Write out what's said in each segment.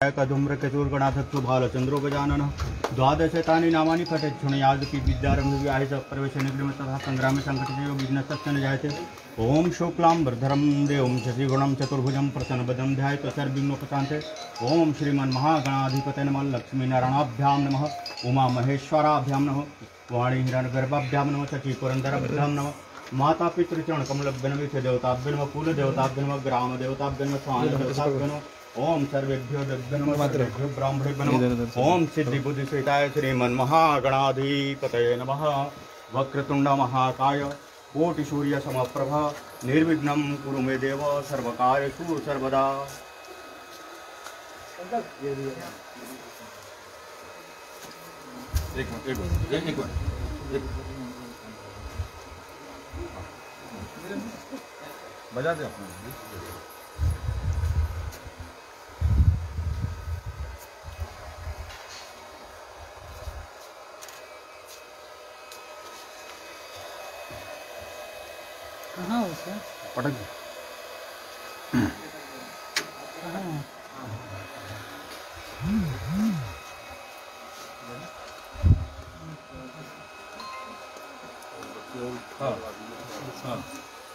धूम्रकेतुर्गणाधत्तु भालचंद्रो गजानन द्वादशतानि नामानि पठेच्छृणुयादपि विद्यारम्भविवाहे च प्रवेशनिगृहे तथा संग्रामे संकटे विघ्नस्तस्य न जायते। ओम शुक्लां वरदरं देवं शशिगुणं चतुर्भुजं प्रसन्नवदनं ध्यायेत् सर्वविघ्नोपशान्ते। ओम श्रीमन्महागणाधिपतये नमः। लक्ष्मीनारायणाभ्यां नमः। उमामहेश्वराभ्यां नमः। वाणीहिरण्यगर्भाभ्यां नमः। शचीपुरन्दराभ्यां नमः। माता पितृचरणकमलभ्यो नमः। देवताभ्यो नमः। कुलदेवताभ्यो नमः। ग्रामदेवताभ्यो नमः। स्वामिदेवताभ्यो नमः। ओम सर्वेभ्यो देवेभ्यो ब्राह्मणेभ्यो नमः। ओम सिद्धिबुद्धिसहिताय श्रीमन्महागणाधिपतये नमः। वक्रतुंड महाकाय कोटिसूर्यसमप्रभा निर्विघ्नं कुरु मे देव सर्वकार्येषु सर्वदा। एक बजा दे अपना। कहाँ उसे पटक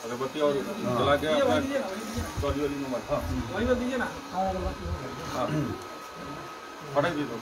अगरबत्ती और जला के सॉरी वाली नंबर वही बात दीजिए ना। पटक दी तो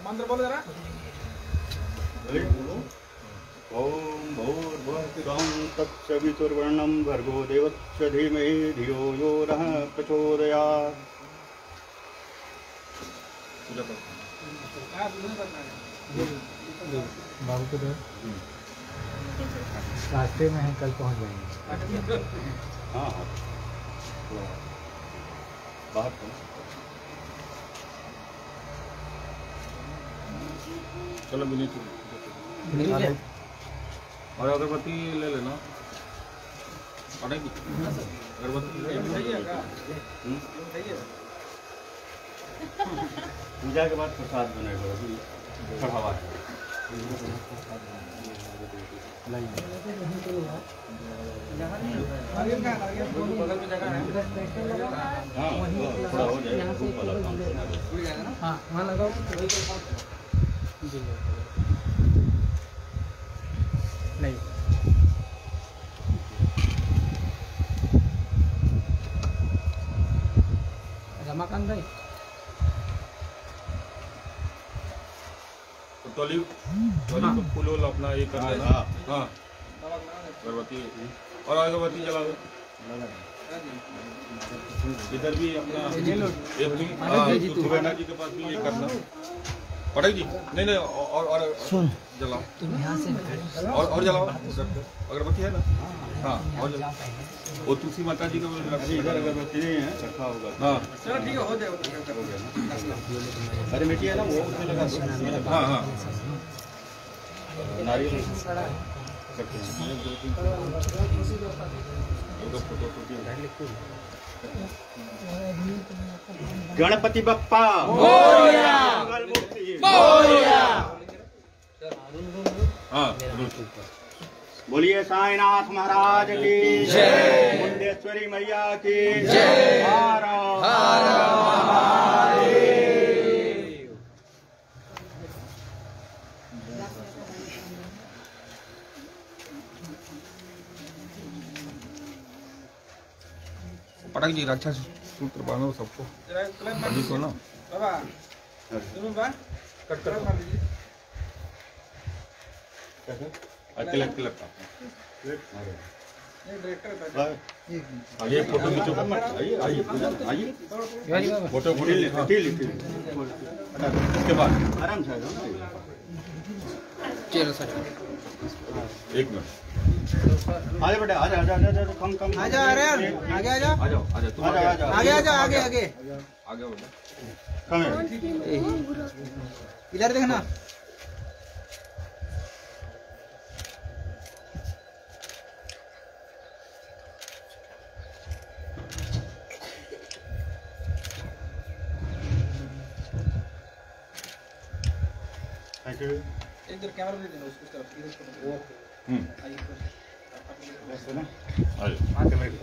मंत्र बोलो जरा। ओम भूर्भुवः तत्सवितुर्वरेण्यं भर्गो देवस्य धीमहि धियो यो नः प्रचोदयात्। बाबू को दो, रास्ते में है, कल पहुंच जाएंगे। हाँ बाहर चलो बिनी और अगरबत्ती ले लेना। अगरबत्ती पूजा के बाद प्रसाद बनेगा चढ़ावा है। हाँ थोड़ा हो जाएगा वहाँ लगाओ। नहीं रमाकांत भाई टोली को फूल अपना ये कर लेना। हाँ अगरबत्ती और अगरबत्ती जला दो। इधर भी अपना सुबैना जी के पास भी ये करना। पटक जी नहीं नहीं और सुन जलाओ तुम यहाँ से और जलाओ। अगरबत्ती है ना। हाँ और जलाओ। वो तुलसी माता जी का इधर अगरबत्ती नहीं है रखा होगा। हाँ चलो ठीक है हो जाएगा। अरे मिट्टी है ना वो उसमें लगा दो। हाँ हाँ नारियल गणपति बप्पा मोरया, मंगल मूर्ति मोरया। बोलिए साईनाथ महाराज की जय, मुंडेश्वरी मैया की जय। हर हर महादेव। पटक जी रक्षा सूत्र बांधो सबको अभी को ना बाबा सुनो बा कट कर मार दीजिए। तिलक तिलक ये डायरेक्टर आइए फोटो खींचो आइए आइए आइए फोटो उसके बाद आराम से चलो सर एक मिनट आजा बेटा आजा आजा आजा कम कम आजा अरे यार आगे आजा आ जाओ आ जाओ तुम आजा आजा आगे आजा आगे आगे आगे बेटा कम है। इधर देखना। Thank you. इधर कैमरा दे देना उसको तरफ इधर वो आइए ऐसे ना आ जाओ हां कैमरे को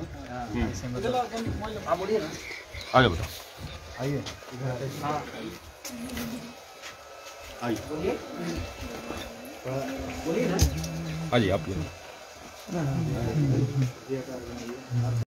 इधर आप बोलिए ना। आ जाओ बेटा आइए हां आइए आइए आप